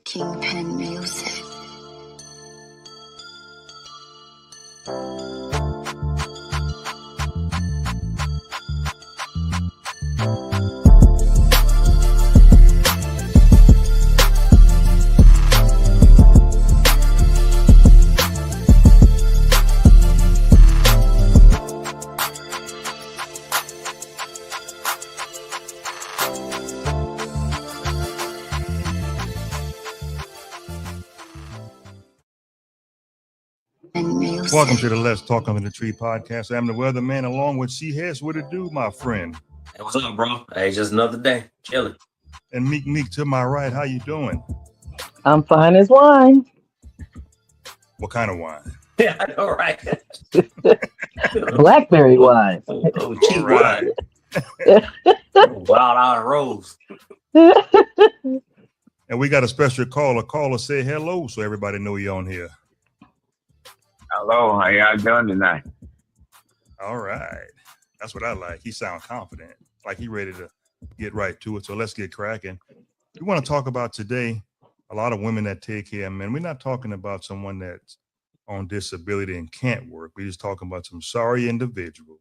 Kingpin Music. Welcome to the Let's Talk Under the Tree podcast. I'm the weatherman along with C-Hess. What it do, my friend? Hey, what's up, bro? Hey, just another day. Chilling. And Meek to my right, how you doing? I'm fine as wine. What kind of wine? Yeah, I know, right? Blackberry wine. Oh, cheap right. Wild out of rose. And we got a special caller. Caller, say hello so everybody know you're on here. Hello, how y'all doing tonight? All right. That's what I like. He sound confident, like he ready to get right to it. So let's get cracking. We want to talk about today a lot of women that take care of men. We're not talking about someone that's on disability and can't work. We're just talking about some sorry individuals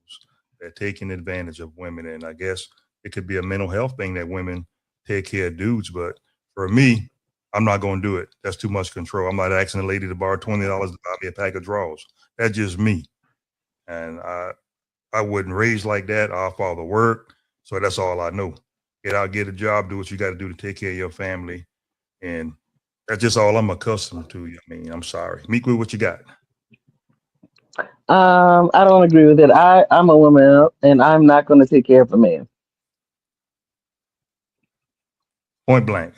that are taking advantage of women. And I guess it could be a mental health thing that women take care of dudes. But for me, I'm not going to do it. That's too much control. I'm not asking a lady to borrow $20 to buy me a pack of drawers. That's just me. And I wouldn't raise like that. I'll father work. So that's all I know. Get out, get a job, do what you got to do to take care of your family. And that's just all I'm accustomed to. I mean, I'm sorry. Meek, what you got? I don't agree with it. I'm a woman and I'm not going to take care of a man. Point blank.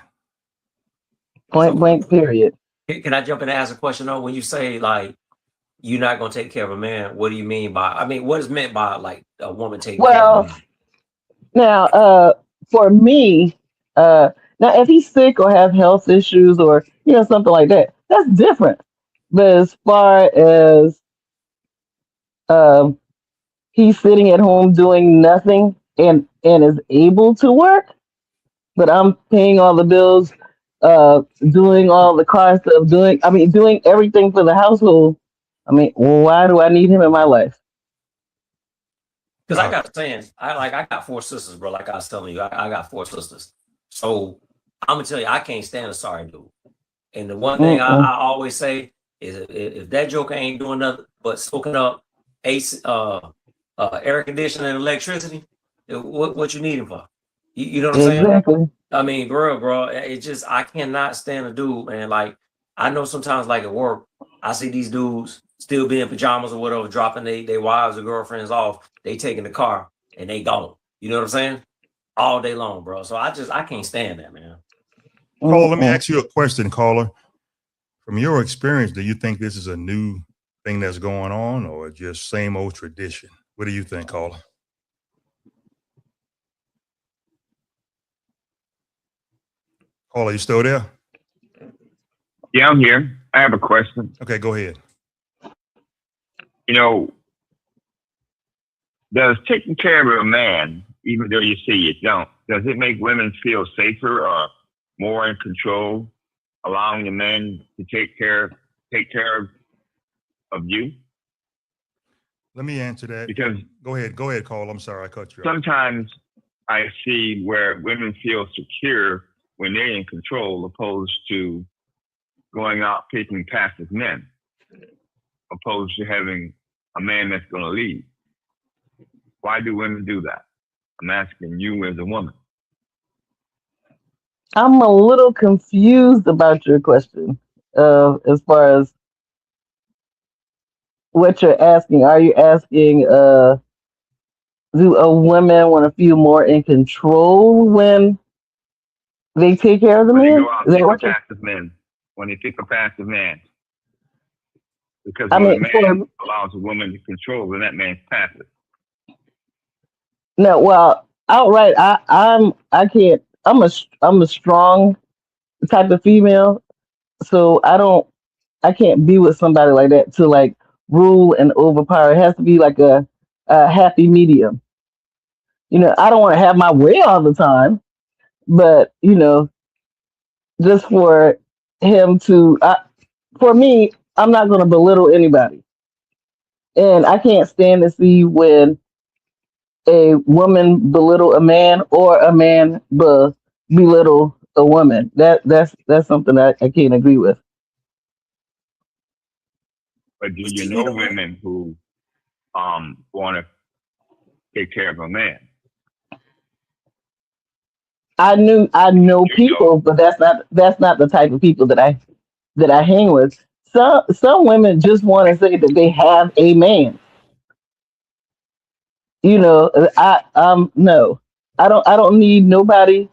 Point blank, period. Can I jump in and ask a question, though? When you say, like, you're not going to take care of a man, what do you mean by, what is meant by, like, a woman taking care of a man? Now, for me, now if he's sick or have health issues or, something like that, that's different. But as far as he's sitting at home doing nothing and is able to work, but I'm paying all the bills, doing all the car stuff, doing everything for the household. Why do I need him in my life? Because I got 4 sisters, bro. Like I was telling you, I got 4 sisters. So I'm gonna tell you, I can't stand a sorry dude. And the one thing I always say is, if that joker ain't doing nothing but soaking up air conditioning and electricity, what you need him for? You know what I'm saying? Exactly. Bro, it just, I cannot stand a dude, man. Like, I know sometimes, like at work, I see these dudes still be in pajamas or whatever, dropping their wives or girlfriends off. They taking the car and they gone. You know what I'm saying? All day long, bro. So I can't stand that, man. Caller, let me ask you a question, caller. From your experience, do you think this is a new thing that's going on or just same old tradition? What do you think, caller? Caller, you still there? Yeah, I'm here. I have a question. Okay, go ahead. Does taking care of a man, even though you see it don't, does it make women feel safer or more in control, allowing the men to take care of you? Let me answer that. Because go ahead, Cole. I'm sorry, I cut you off. Sometimes I see where women feel secure when they're in control, opposed to going out picking passive men, opposed to having a man that's going to lead. Why do women do that? I'm asking you as a woman. I'm a little confused about your question, as far as what you're asking. Are you asking, do a women want to feel more in control when they take care of the When they man? go out Is that pick what a you're- passive man, when they pick a passive man. Because I when mean, a man allows a woman to control, then that man's passive. No, well, outright, I'm a strong type of female, so I can't be with somebody like that to like rule and overpower. It has to be like a happy medium. I don't want to have my way all the time, but just for him to. For me, I'm not going to belittle anybody, and I can't stand to see when a woman belittle a man or a man belittle a woman. That's something I can't agree with. But do But you see, know women who want to take care of a man? I know You know, people, but that's not the type of people that I hang with. Some women just want to say that they have a man. No, I don't need nobody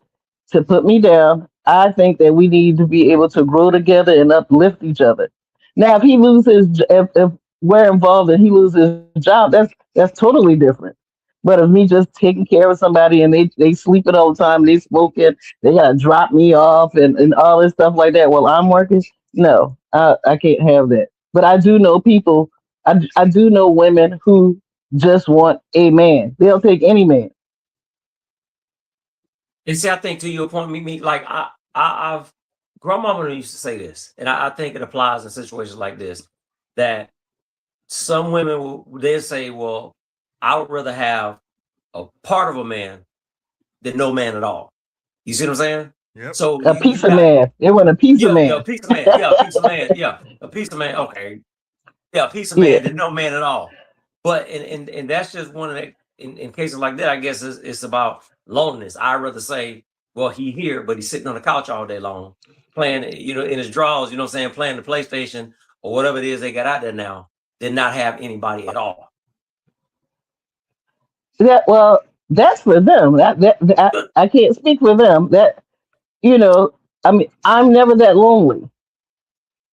to put me down. I think that we need to be able to grow together and uplift each other. Now, if he loses, if we're involved and he loses his job, that's totally different. But if me just taking care of somebody and they sleeping all the time, they smoking, they gotta drop me off and all this stuff like that while I'm working, no, I can't have that. But I do know people. I do know women who just want a man. They'll take any man. and see, I think to your point, me like I've grandmama used to say this, and I think it applies in situations like this. That some women they say, "Well, I would rather have a part of a man than no man at all." You see what I'm saying? Yep. So A you piece of got man. They want a piece of yeah, a man. piece of man, yeah, a piece of man, yeah, a piece of man. Okay, yeah, a piece of Yeah. man than no man at all. But and that's just one of the in cases like that. I guess it's about loneliness. I rather say, well, he here, but he's sitting on the couch all day long, playing, in his drawers. You know what I'm saying, playing the PlayStation or whatever it is they got out there now, than not have anybody at all. That's for them. I can't speak for them. You know, I mean, I'm never that lonely.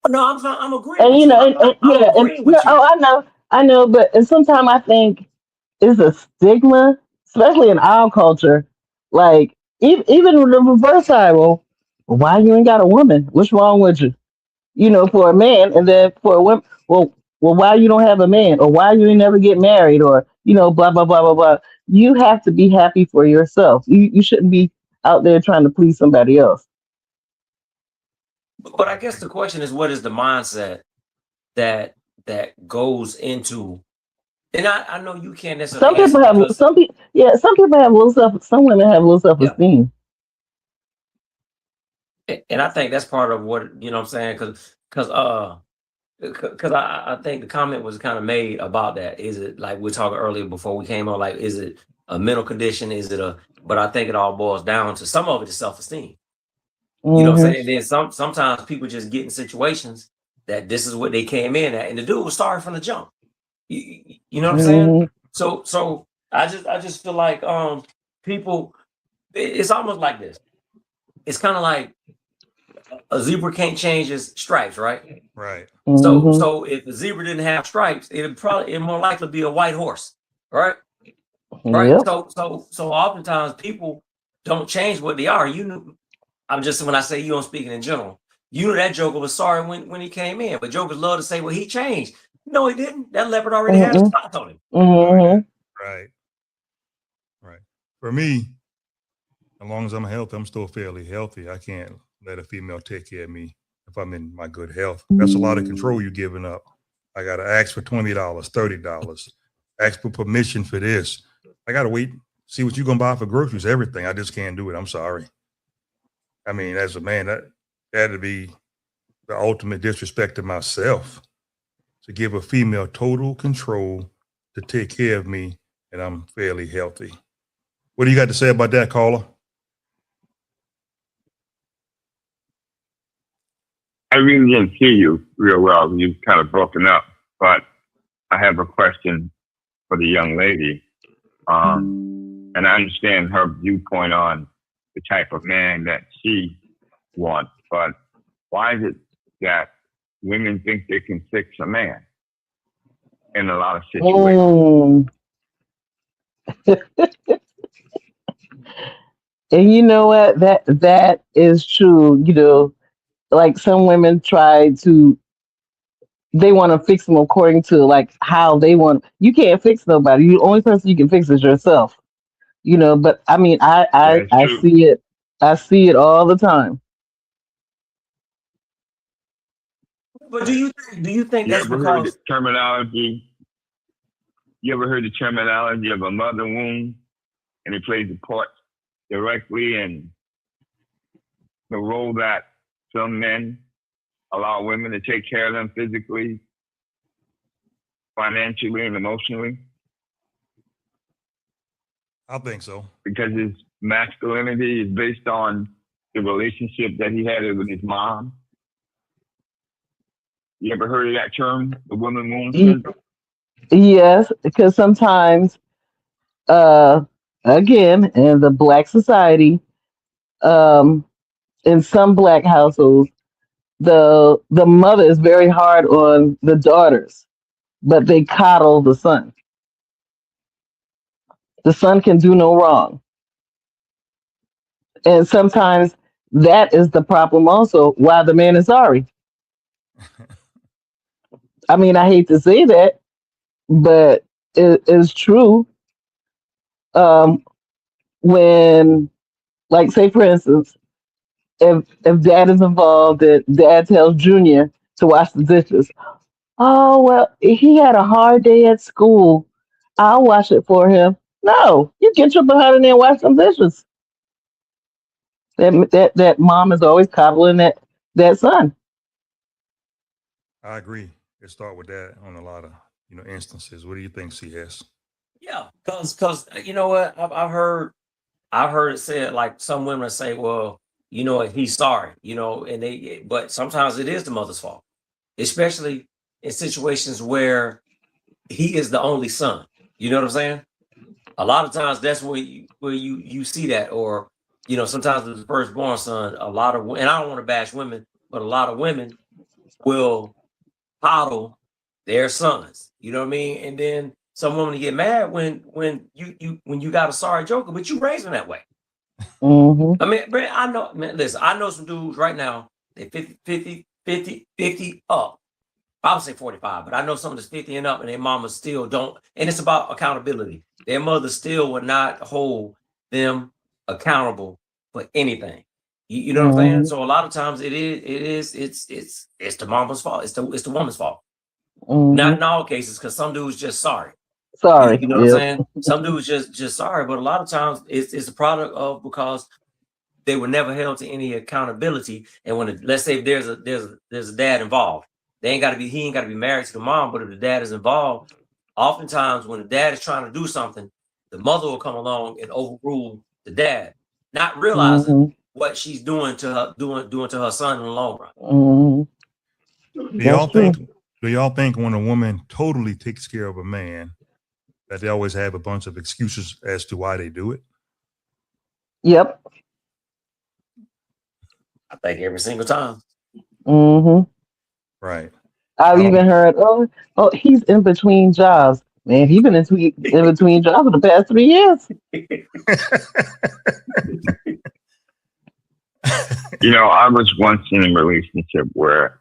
No, I'm agreeing And with you. I'm yeah, and agreeing with you. oh, I know, but and sometimes I think it's a stigma, especially in our culture. Like even with the reverse side, well, why you ain't got a woman? What's wrong with you? For a man, and then for a woman, why you don't have a man, or why you ain't never get married, or blah blah blah blah blah. You have to be happy for yourself. You shouldn't be out there trying to please somebody else. But I guess the question is, what is the mindset that goes into? And I know you can't necessarily Some answer people have because some people, yeah. Some people have low self. Some women have low self yeah, esteem. and I think that's part of what I'm saying because I think the comment was kind of made about that. Is it like we are talking earlier before we came on? Like, is it a mental condition? Is it a? But I think it all boils down to some of it is self esteem. You know what I'm Hmm. saying? And then sometimes people just get in situations that this is what they came in at, and the dude was starting from the jump. You know what I'm saying? Hmm. So I just feel like people it's almost like this. It's kind of like a zebra can't change its stripes, right? Right. So Hmm. so if the zebra didn't have stripes, it more likely be a white horse, right? Right. Yep. So oftentimes people don't change what they are. I'm just when I say I'm speaking in general. You know that Joker was sorry when he came in, but Jokers love to say, well, he changed. No, he didn't. That leopard already had a Hmm. spot on him. Oh yeah. Hmm. Right. Right. For me, as long as I'm healthy, I'm still fairly healthy. I can't let a female take care of me if I'm in my good health. That's a lot of control you're giving up. I gotta ask for $20, $30, ask for permission for this. I gotta wait, see what you're gonna buy for groceries, everything. I just can't do it. I'm sorry. I mean, as a man, that'd be the ultimate disrespect to myself to give a female total control to take care of me and I'm fairly healthy. What do you got to say about that, caller? I really didn't hear you real well. You kind of broken up, but I have a question for the young lady. And I understand her viewpoint on the type of man that she wants, but why is it that women think they can fix a man in a lot of situations? Mm. And you know what? That is true. Like some women try to, they want to fix them according to like how they want. You can't fix nobody. The only person you can fix is yourself. But I mean, I Yeah, I it's I true. see it. I see it all the time. But do you think You that's ever heard the because terminology? You ever heard the terminology of a mother wound? And it plays a part directly in the role that some men allow women to take care of them physically, financially, and emotionally, I think so. because his masculinity is based on the relationship that he had with his mom. You ever heard of that term, the woman wound Ye- syndrome? Yes, because sometimes, uh, again, in the black society, um, in some black households, the mother is very hard on the daughters, but they coddle the son. The son can do no wrong, and sometimes that is the problem. Also, why the man is sorry. I mean, I hate to say that, but it is true. Um, when, like, say for instance, if dad is involved, that dad tells Junior to wash the dishes. Oh well, he had a hard day at school. I'll wash it for him. No, you get your behind in there and wash some dishes. That mom is always coddling that son. I agree. It start with that on a lot of instances. What do you think, CS? yeah, because you know what I've heard it said like some women say, well, you know what, he's sorry, you know, and but sometimes it is the mother's fault, especially in situations where he is the only son. You know what I'm saying? A lot of times that's where you see that, or sometimes the firstborn son. A lot of, and I don't want to bash women, but a lot of women will coddle their sons. You know what I mean? And then some women get mad when you got a sorry joker, but you raise them that way. Hmm. I mean, man, I know, man, listen, I know some dudes right now, they 50 up. I would say 45, but I know some that's 50 and up, and their mamas still don't. And it's about accountability. Their mother still would not hold them accountable for anything. You know what I'm saying? Hmm. So a lot of times it's the mama's fault. It's the woman's fault. Not Hmm. in all cases, because some dudes just sorry. You, Sorry. you know what I'm Yep. saying? Some dudes just sorry, but a lot of times it's a product of because they were never held to any accountability. And let's say if there's a dad involved, he ain't got to be married to the mom, but if the dad is involved, oftentimes when the dad is trying to do something, the mother will come along and overrule the dad, not realizing Hmm. what she's doing to her son in the long run. Hmm. Do That's y'all true. think? Do y'all think when a woman totally takes care of a man, that they always have a bunch of excuses as to why they do it? Yep. I think every single time. Hmm. Right. I've I don't. even heard, oh, he's in between jobs. Man, he's been in between jobs for the past 3 years. You know, I was once in a relationship where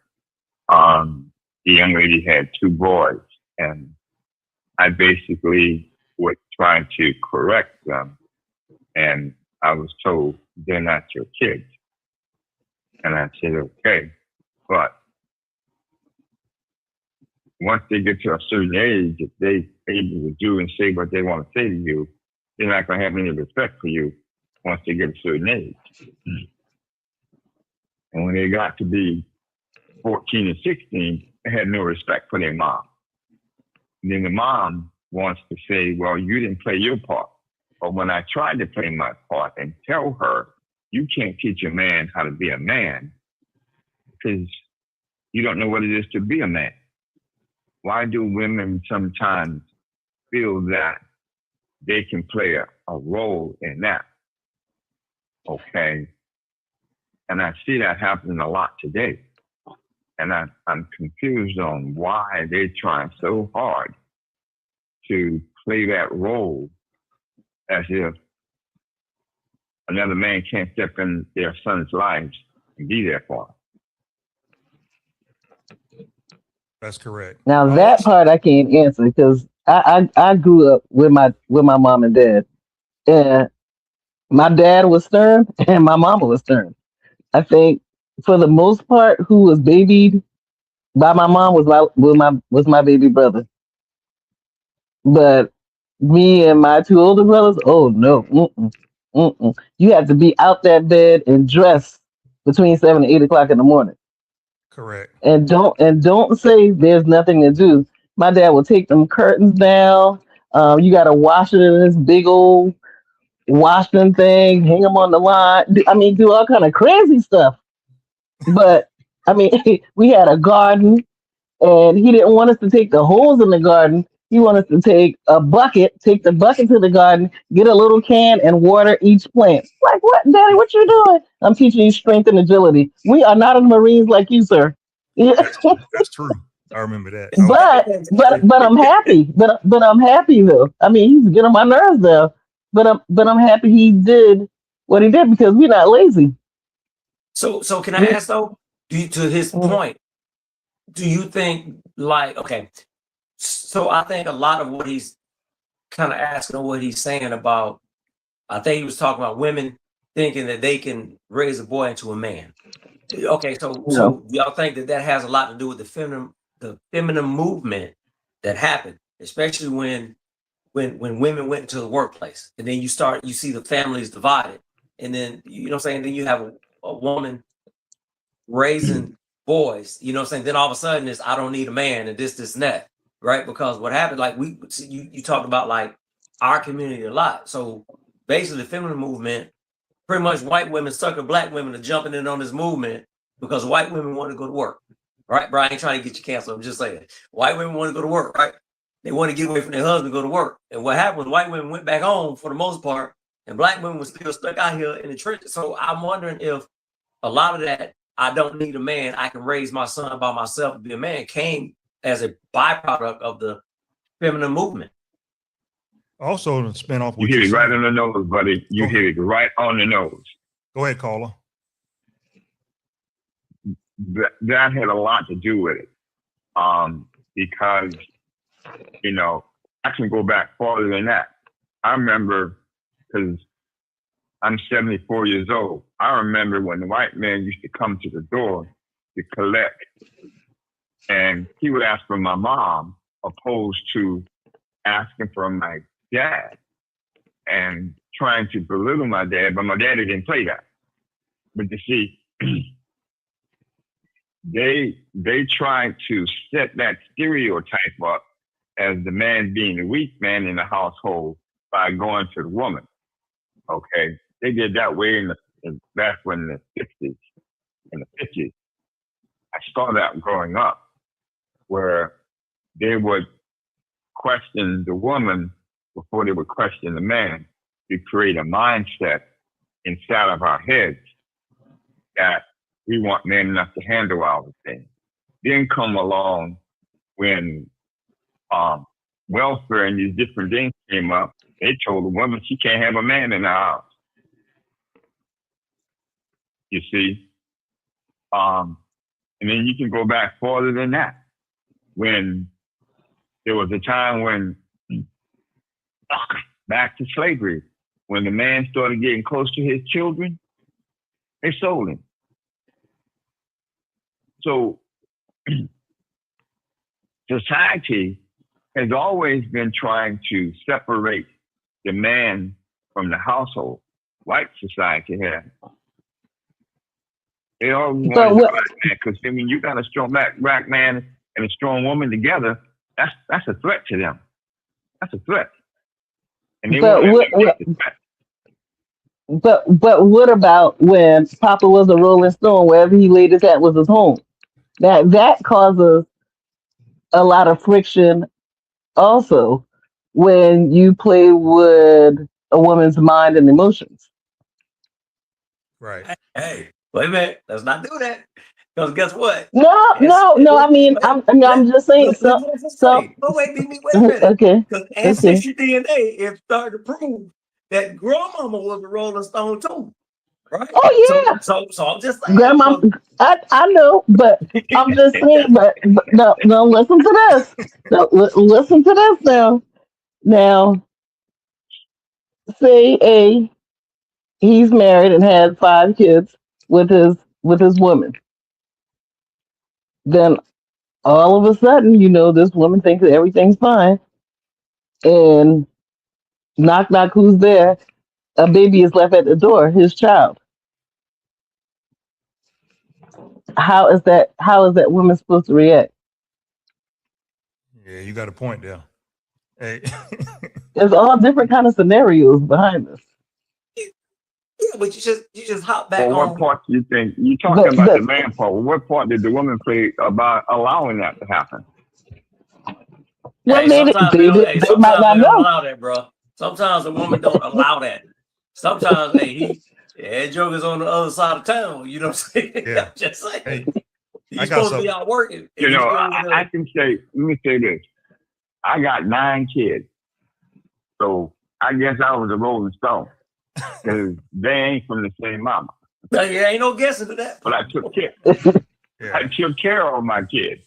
the young lady had two boys, and I basically was trying to correct them, and I was told they're not your kids, and I said okay, but once they get to a certain age, if they able to do and say what they want to say to you, they're not going to have any respect for you once they get a certain age. And when they got to be 14 and 16, they had no respect for their mom. And then the mom wants to say, well, you didn't play your part. But when I tried to play my part and tell her, you can't teach a man how to be a man because you don't know what it is to be a man. Why do women sometimes feel that they can play a role in that? Okay. And I see that happening a lot today. And I'm confused on why they're trying so hard to play that role as if another man can't step in their son's lives and be there for them. That's correct. Now I that also. part I can't answer because I grew up with my mom and dad, and my dad was stern and my mama was stern. I think for the most part, who was babied by my mom was my baby brother. But me and my two older brothers, oh no, you have to be out that bed and dressed between 7 and 8 o'clock in the morning. Correct. And don't say there's nothing to do. My dad will take them curtains down. You got to wash it in this big old washing thing, hang them on the line. Do all kind of crazy stuff. But I mean, we had a garden, and he didn't want us to take the holes in the garden. He wanted us to take the bucket to the garden, get a little can, and water each plant. Like, what, Daddy? What you doing? I'm teaching you strength and agility. We are not in the Marines like you, sir. Yeah. That's true. I remember that. I was- But I'm happy. But I'm happy though. I mean, he's getting on my nerves though. But I'm happy he did what he did because we're not lazy. So can I ask though, to his point, do you think okay, so I think a lot of what he's kind of asking or what he's saying about, I think he was talking about women thinking that they can raise a boy into a man. Okay, so y'all think that has a lot to do with the feminine movement that happened, especially when women went into the workplace, and then you see the families divided, and then what I'm saying, then you have a woman raising boys, what I'm saying, then all of a sudden it's I don't need a man and this and that, right? Because what happened, like you talked about like our community a lot. So basically the feminine movement, pretty much white women sucker black women are jumping in on this movement because white women want to go to work, right? Bro, I ain't trying to get you canceled. I'm just saying, white women want to go to work, right? They want to get away from their husband, go to work. And what happened was white women went back home for the most part, and black women were still stuck out here in the trenches. So I'm wondering if a lot of that, I don't need a man, I can raise my son by myself and be a man, came as a byproduct of the feminine movement. Also, to spin off You what hit you it right said. on the nose, buddy. You hit it right on the nose. Go ahead, caller. That had a lot to do with it. Because, I can go back farther than that. I remember, because I'm 74 years old. I remember when the white man used to come to the door to collect, and he would ask for my mom, opposed to asking for my dad and trying to belittle my dad, but my daddy didn't play that. But you see, they tried to set that stereotype up as the man being the weak man in the household by going to the woman. Okay, they did that way back when the 60s and the 50s. I saw that growing up, where they would question the woman before they would question the man, to create a mindset inside of our heads that we want men enough to handle our things. Then come along when welfare and these different things came up. They told the woman she can't have a man in the house. You see? And then you can go back farther than that. When there was a time when, back to slavery, when the man started getting close to his children, they sold him. So society has always been trying to separate the man from the household. White society has. They always want the black man, because I mean, you got a strong black man and a strong woman together. That's a threat to them. That's a threat. And they But what about when Papa was a Rolling Stone? Wherever he laid his hat was his home. That causes a lot of friction. Also, when you play with a woman's mind and emotions. Right. Hey, wait a minute. Let's not do that. Because guess what? No. I mean, I'm just saying. So wait a minute. Okay. Because ancestry DNA is starting to prove that grandmama was a Rolling Stone too. Right? Oh yeah. So I'm just saying. Grandma, I know, but I'm just saying. But no, listen to this. No, listen to this now. Now, say he's married and had 5 kids with his woman. Then all of a sudden, this woman thinks that everything's fine, and knock knock, who's there? A baby is left at the door, his child. How is that woman supposed to react? Yeah, you got a point there. Hey, There's all different kind of scenarios behind this. Yeah, but you just hop back Well, what on. part do you think you're talking But, about but the man part? What part did the woman play about allowing that to happen? well, Hey, they sometimes they they don't. they, Hey, they might sometimes not they don't know. allow that, bro. Sometimes a woman don't allow that. Sometimes, hey, that joker's on the other side of town. You know what I'm saying? yeah. I'm just saying. Hey, He's I got supposed to be something. out working. You And know, he over I there. can say, let me say this. I got 9 kids. So I guess I was a rolling stone because they ain't from the same mama. There ain't no guessing to that. But I took care. Yeah. I took care of my kids.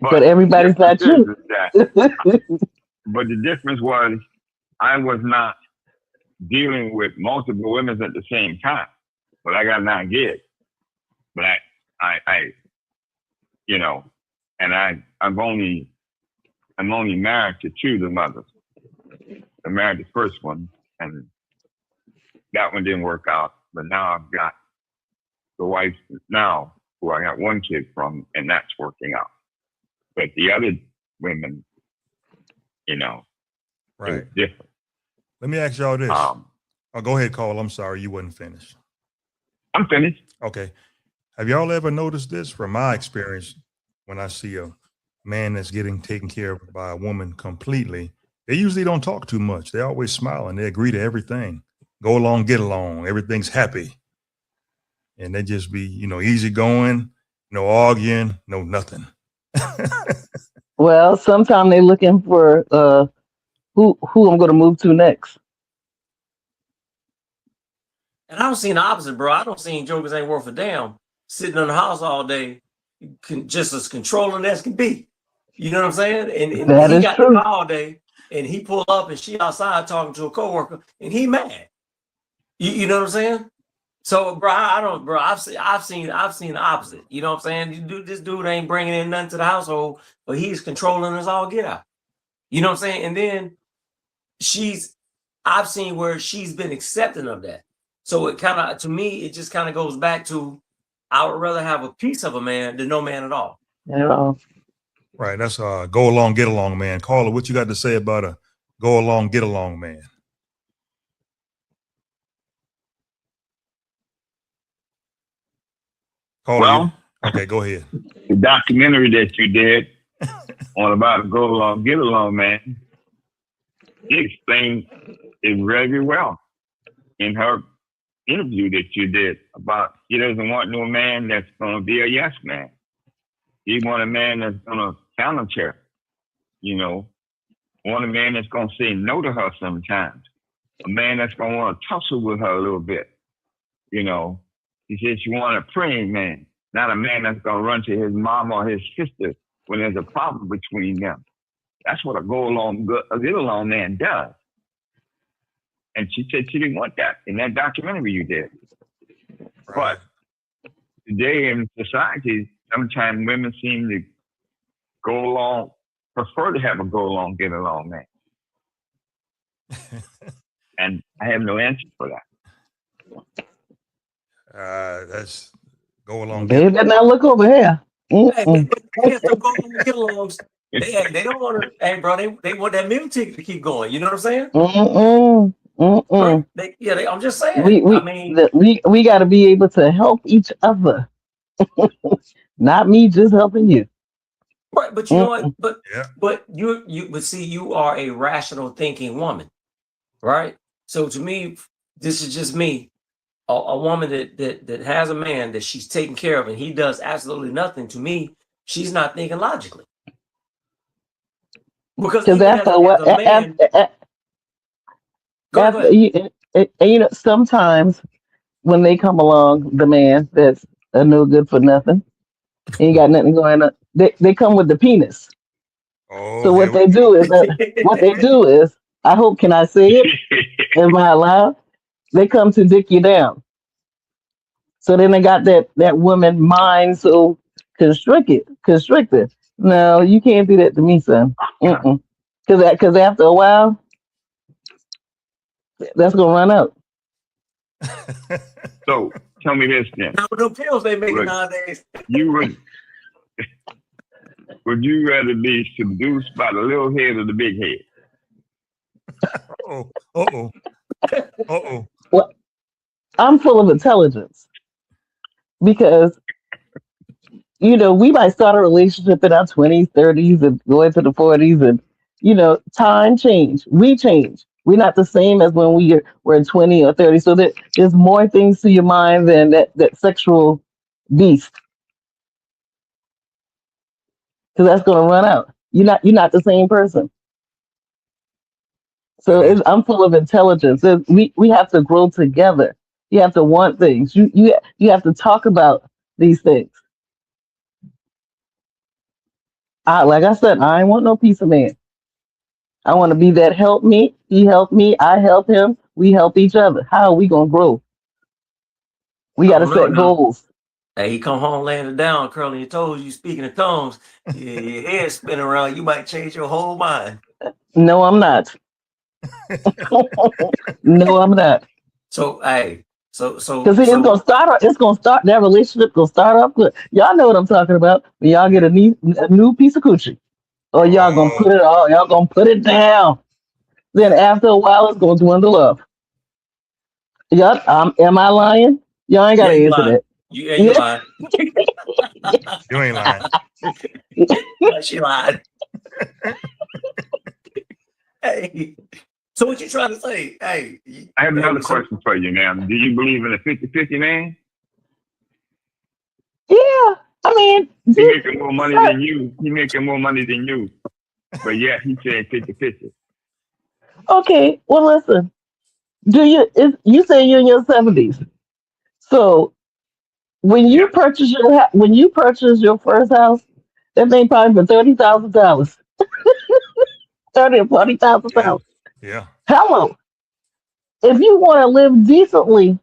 But everybody's the not difference you. is that, but the difference was I was not dealing with multiple women at the same time. But I got 9 kids. But I you know, and I'm only married to 2 of the mothers. I married the first one, and that one didn't work out. But now I've got the wife now who I got 1 kid from, and that's working out. But the other women, it was Right. different. Let me ask y'all this. Oh, go ahead, Cole. I'm sorry, you wasn't finished. I'm finished. Okay. Have y'all ever noticed this? From my experience, when I see a man that's getting taken care of by a woman completely, they usually don't talk too much. They always smile and they agree to everything. Go along, get along. Everything's happy. And they just be, easy going, no arguing, no nothing. Well, sometimes they're looking for who I'm going to move to next. And I don't see the opposite, bro. I don't see jokers ain't worth a damn sitting in the house all day, just as controlling as can be. You know what I'm saying? And That he is got the true. car all day, and he pull up, and she outside talking to a coworker, and he mad. You know what I'm saying? So, bro, I don't, bro. I've seen the opposite. You know what I'm saying? This dude ain't bringing in nothing to the household, but he's controlling us all get out. You know what I'm saying? And then I've seen where she's been accepting of that. So it kind of, to me, it just kind of goes back to, I would rather have a piece of a man than no man at all. Right. That's go along, get along, man. Carla, what you got to say about a go along, get along, man? Carla, Well, okay, go ahead. The documentary that you did on about go along, get along, man, she explained it very well in her interview that you did about she doesn't want no man that's going to be a yes man. She want a man that's going to challenge her, want a man that's going to say no to her sometimes, a man that's going to want to tussle with her a little bit, She said she want a praying man, not a man that's going to run to his mom or his sister when there's a problem between them. That's what a get along man does. And she said she didn't want that in that documentary you did. Right. But today in society, sometimes women seem to prefer to have a go along, get along man. And I have no answer for that. That's go along. They better not look over here. Hey, they have to go along and get alongs. They don't want to. Hey, bro, they want that meal ticket to keep going. You know what I'm saying? I'm just saying. We got to be able to help each other. Not me just helping you. Right, but you know what? But you are a rational thinking woman, right? So to me, this is just me, a woman that has a man that she's taking care of, and he does absolutely nothing. To me, she's not thinking logically. Because sometimes when they come along, the man that's a no good for nothing, ain't got nothing going on. They come with the penis. Oh, so what they do is, I hope, can I say it? Am I allowed? They come to dick you down. So then they got that woman mind so constricted. No, you can't do that to me, son. Because after a while, that's gonna run out. So tell me this then. Now with the pills they make Look, nowadays. You would you rather be seduced by the little head or the big head? Oh. Well, I'm full of intelligence because we might start a relationship in our 20s, 30s, and go into the 40s, and time change. We change. We're not the same as when were 20 or 30. So there's more things to your mind than that sexual beast. Because that's going to run out. You're not the same person. So I'm full of intelligence. We have to grow together. You have to want things. You have to talk about these things. Like I said, I ain't want no piece of man. I want to be that help me. He helped me. I help him. We help each other. How are we gonna grow? We got to set goals. Hey, you come home laying it down, curling your toes, you speaking in tongues, your head spinning around, you might change your whole mind. No, I'm not. No, I'm not. So, hey, so because it's gonna start. It's gonna start. That relationship gonna start up good. Y'all know what I'm talking about. When y'all get a new piece of coochie, or y'all gonna put it all. Y'all gonna put it down. Then after a while, it's gonna dwindle up. Yup. Am I lying? Y'all ain't gotta answer that. You lying. You ain't lying. She lied. Hey, so what you trying to say? Hey, I have another question for you now. Do you believe in a 50-50 man? Yeah, I mean, he making more money than you. He making more money than you, but yeah, he said 50-50. Okay, well, listen. You say you're in your 70s, so when you purchase your first house, that thing probably for $30,000, $30,000 or $40,000. Yeah. Hello. If you want to live decently,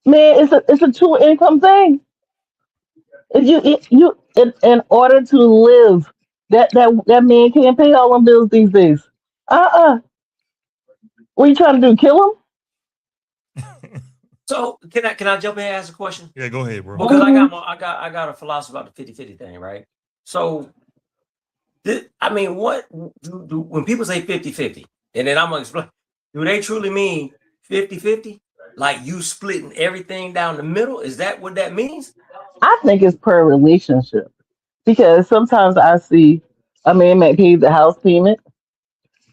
man, it's a two income thing. If you in order to live, that man can't pay all them bills these days. What are you trying to do? Kill him? So can I jump in and ask a question? Yeah, go ahead, bro. Because I got a philosophy about the 50-50 thing, right? So what do when people say 50-50, and then I'm gonna explain, do they truly mean 50-50? Like you splitting everything down the middle? Is that what that means? I think it's per relationship. Because sometimes I see a man may pay the house payment,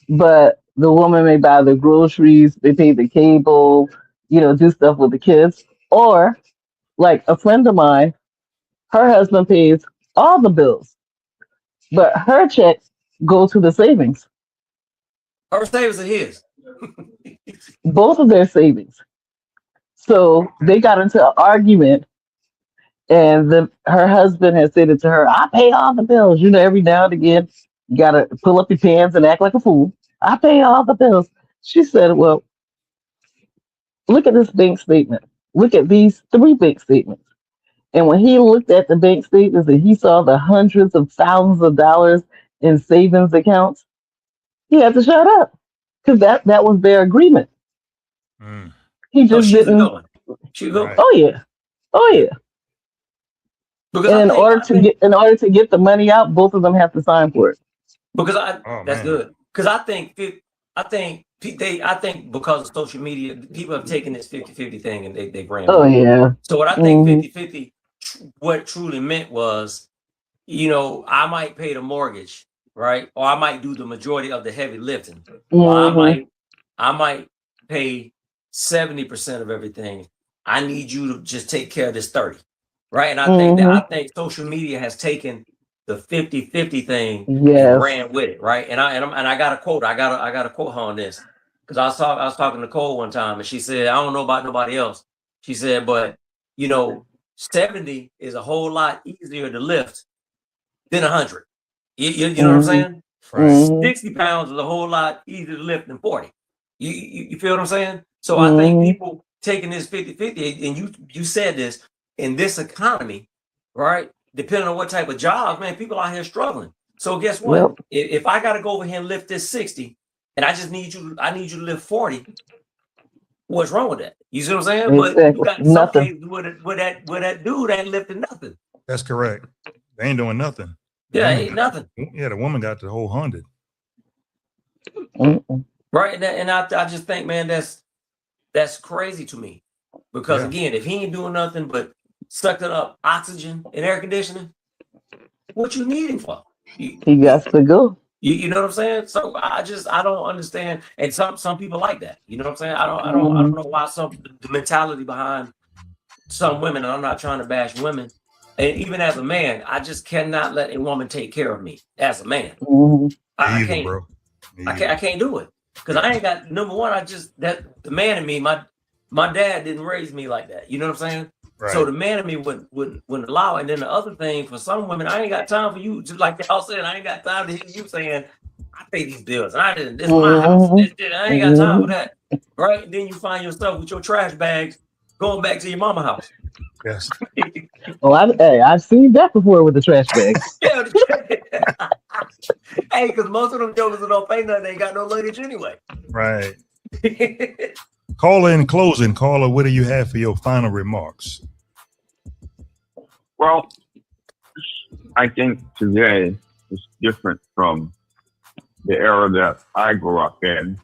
but the woman may buy the groceries, they pay the cable, do stuff with the kids. Or like a friend of mine, her husband pays all the bills, but her checks go to the savings. Her savings are his. Both of their savings. So they got into an argument, and her husband has said it to her, I pay all the bills. Every now and again, you got to pull up your pants and act like a fool. I pay all the bills. She said, well, look at this bank statement. Look at these 3 bank statements. And when he looked at the bank statements and he saw the hundreds of thousands of dollars in savings accounts, he had to shut up because that was their agreement. He just didn't. Right. Oh yeah. Because in order to get the money out, both of them have to sign for it. Because that's good. Because I think because of social media, people have taken this 50-50 thing and they ran. Oh yeah. So what I think 50-50, what it truly meant was, I might pay the mortgage, right? Or I might do the majority of the heavy lifting. Or I might pay 70% of everything. I need you to just take care of this 30. Right. And I think social media has taken the 50-50 thing and ran with it. Right. And I got a quote. I got a quote on this because I was talking to Cole one time and she said, I don't know about nobody else. She said, but 70 is a whole lot easier to lift than 100. You know what I'm saying? Right. 60 pounds is a whole lot easier to lift than 40. You feel what I'm saying? So I think people taking this 50-50, and you said this, in this economy, right? depending on what type of job, man, people out here struggling. So guess what? Yep. If I got to go over here and lift this 60, and I need you to lift 40, what's wrong with that? You see what I'm saying? But Exactly. you got some Nothing. cases where that dude ain't lifting nothing. That's correct. They ain't doing nothing. Yeah, ain't nothing. Yeah, the woman got the whole 100. Mm-mm. Right. And I just think, man, that's crazy to me. Because Yeah. again, if he ain't doing nothing but sucking up oxygen and air conditioning, what you need him for? He got to go. You know what I'm saying? So I don't understand. And some people like that. You know what I'm saying? I don't know why the mentality behind some women, and I'm not trying to bash women. And even as a man, I just cannot let a woman take care of me as a man. Mhm. I Me either, can't, bro. Me I either. can't do it. Because I ain't got, number one, the man in me, my dad didn't raise me like that. You know what I'm saying? Right. So the man in me wouldn't allow it. And then the other thing, for some women, I ain't got time for you. Just like y'all said, I ain't got time to hear you saying, I pay these bills. And I didn't, this is my house. I ain't got time for that. Right? And then you find yourself with your trash bags going back to your mama house. Yes. Oh, I've seen that before with the trash bags. Yeah. Hey, because most of them jokers that don't pay nothing, they ain't got no luggage anyway. Right. Caller, in closing, caller, what do you have for your final remarks? Well, I think today is different from the era that I grew up in,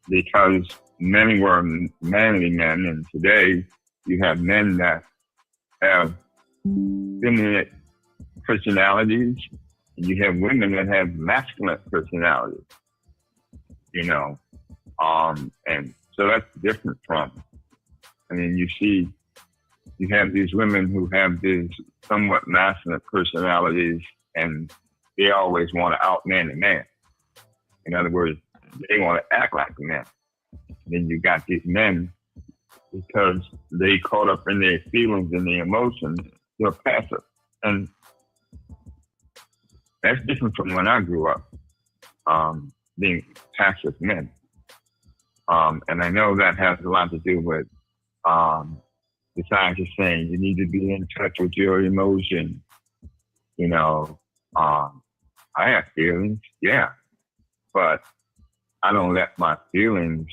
because men were manly men, and today you have men that have feminine personalities, and you have women that have masculine personalities. You know, and so that's different from. I mean, you have these women who have these somewhat masculine personalities, and they always want to outman a man. In other words, they want to act like a man. Then you got these men, because they caught up in their feelings and their emotions, they're passive. And that's different from when I grew up, being passive men. And I know that has a lot to do with the scientists saying you need to be in touch with your emotions. You know, I have feelings, yeah, but I don't let my feelings,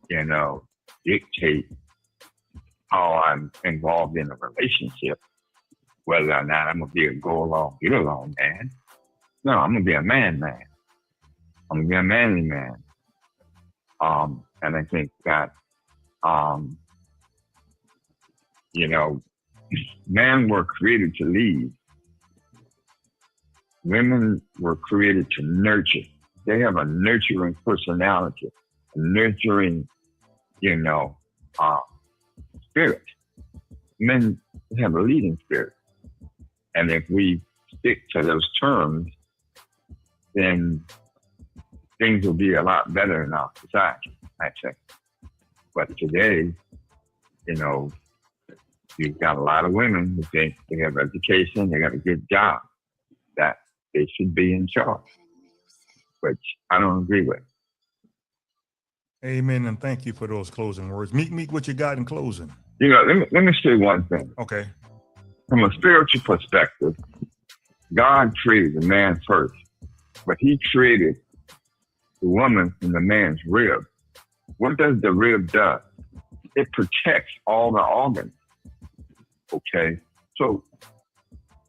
you know, dictate how I'm involved in a relationship, whether or not I'm gonna be a go along, get along man. No, I'm gonna be a man. I'm gonna be a manly man. And I think that, you know, men were created to lead. Women were created to nurture. They have a nurturing personality, a nurturing, you know, spirit. Men have a leading spirit. And if we stick to those terms, then things will be a lot better in our society, I think. But today, you know, you've got a lot of women who think they have education, they got a good job, that they should be in charge, which I don't agree with. Amen, and thank you for those closing words. Meek, what you got in closing? You know, let me say one thing. Okay. From a spiritual perspective, God created the man first, but he created the woman from the man's rib. What does the rib do? It protects all the organs, okay? So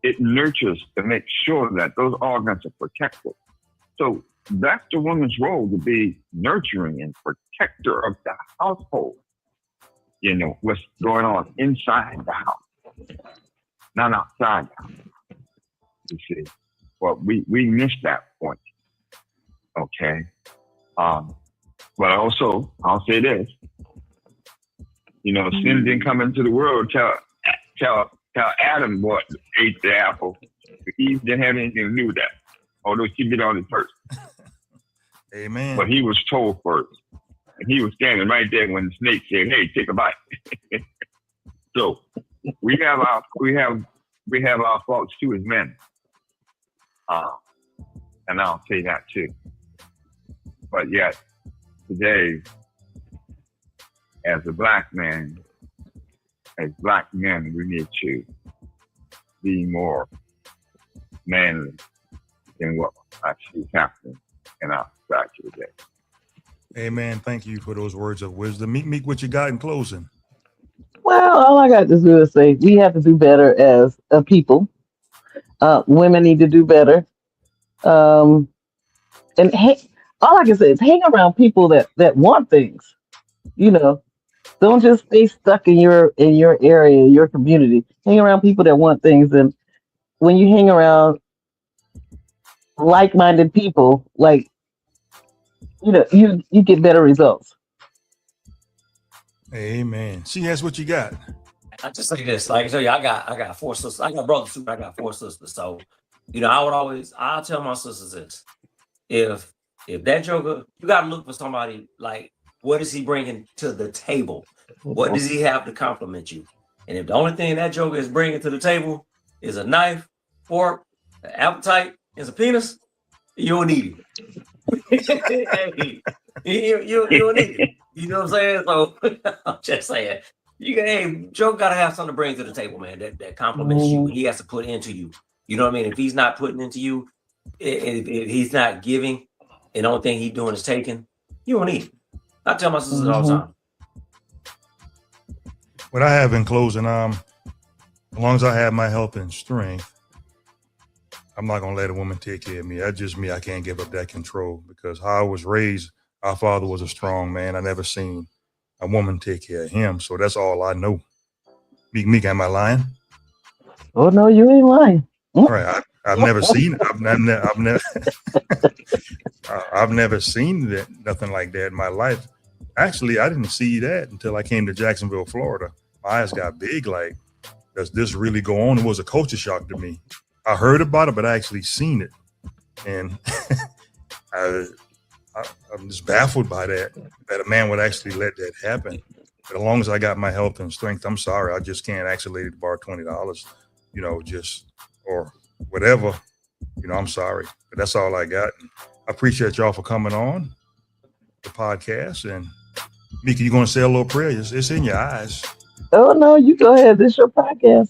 it nurtures to make sure that those organs are protected. So that's the woman's role, to be nurturing and protector of the household. You know, what's going on inside the house, not outside the house, you see. Well, we missed that point, okay? But also, I'll say this, you know, sin didn't come into the world till Adam ate the apple. Eve didn't have anything to do with that, although she bit on it first. Amen. But he was told first. And he was standing right there when the snake said, "Hey, take a bite." So we have our faults too as men. And I'll say that too. But yet today, as a black man, as black men, we need to be more manly than what I see happening in our society today. Amen. Thank you for those words of wisdom. Meek, what you got in closing? Well, all I got to do is say we have to do better as a people. Women need to do better. And all I can say is hang around people that want things. You know, don't just stay stuck in your area, your community. Hang around people that want things, and when you hang around like-minded people, like you get better results. Amen. CS, what you got? I just say this, like I tell you, I got 4 sisters. I got brothers too. I got 4 sisters. So, I'll tell my sisters this: if that joker, you got to look for somebody like, what is he bringing to the table? What does he have to compliment you? And if the only thing that joker is bringing to the table is a knife, fork, an appetite, is a penis, you don't need it. you don't need it. You know what I'm saying? So I'm just saying, Joe got to have something to bring to the table, man. That compliments you. He has to put into you. You know what I mean? If he's not putting into you, if he's not giving, and the only thing he's doing is taking, you don't need it. I tell my sisters all the time. What I have in closing, as long as I have my health and strength, I'm not gonna let a woman take care of me. That's just me. I can't give up that control, because how I was raised, our father was a strong man. I never seen a woman take care of him. So that's all I know. Meek, am I lying? Oh no, you ain't lying. All right. I've never seen it. I've never seen that, nothing like that in my life. Actually, I didn't see that until I came to Jacksonville, Florida. My eyes got big, like, does this really go on? It was a culture shock to me. I heard about it, but I actually seen it. And I'm just baffled by that a man would actually let that happen. But as long as I got my health and strength, I'm sorry, I just can't ask a lady to borrow $20, or whatever. I'm sorry, but that's all I got. And I appreciate y'all for coming on the podcast. And Mika, you gonna say a little prayer? It's in your eyes. Oh no, you go ahead. This is your podcast.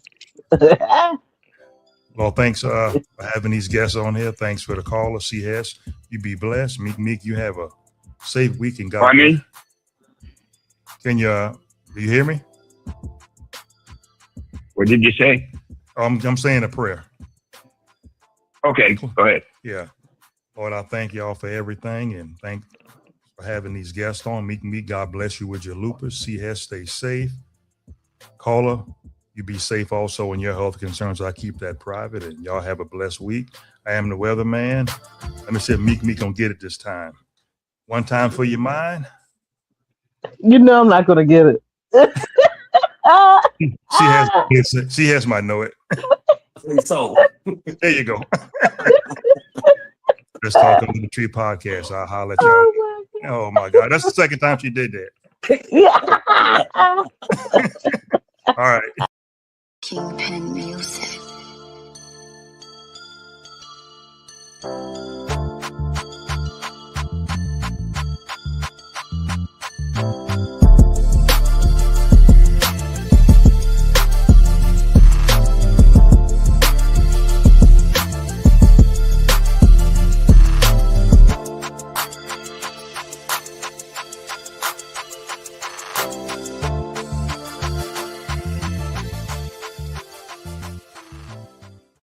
Well, thanks for having these guests on here. Thanks for the caller, CS. You be blessed. Meek, you have a safe week in God. Pardon me? Can you do you hear me? What did you say? I'm saying a prayer. Okay, go ahead. Yeah. Lord, I thank y'all for everything, and thank for having these guests on. Meek, God bless you with your lupus. CS, stay safe. Caller, you be safe also in your health concerns. I keep that private, and y'all have a blessed week. I am the weatherman. Let me see if Meek gonna get it this time. One time for your mind. You know I'm not gonna get it. She has might know it. So There you go. Let's talk on the Tree Podcast. I'll holler at y'all. Oh my God, that's the second time she did that. All right. Kingpin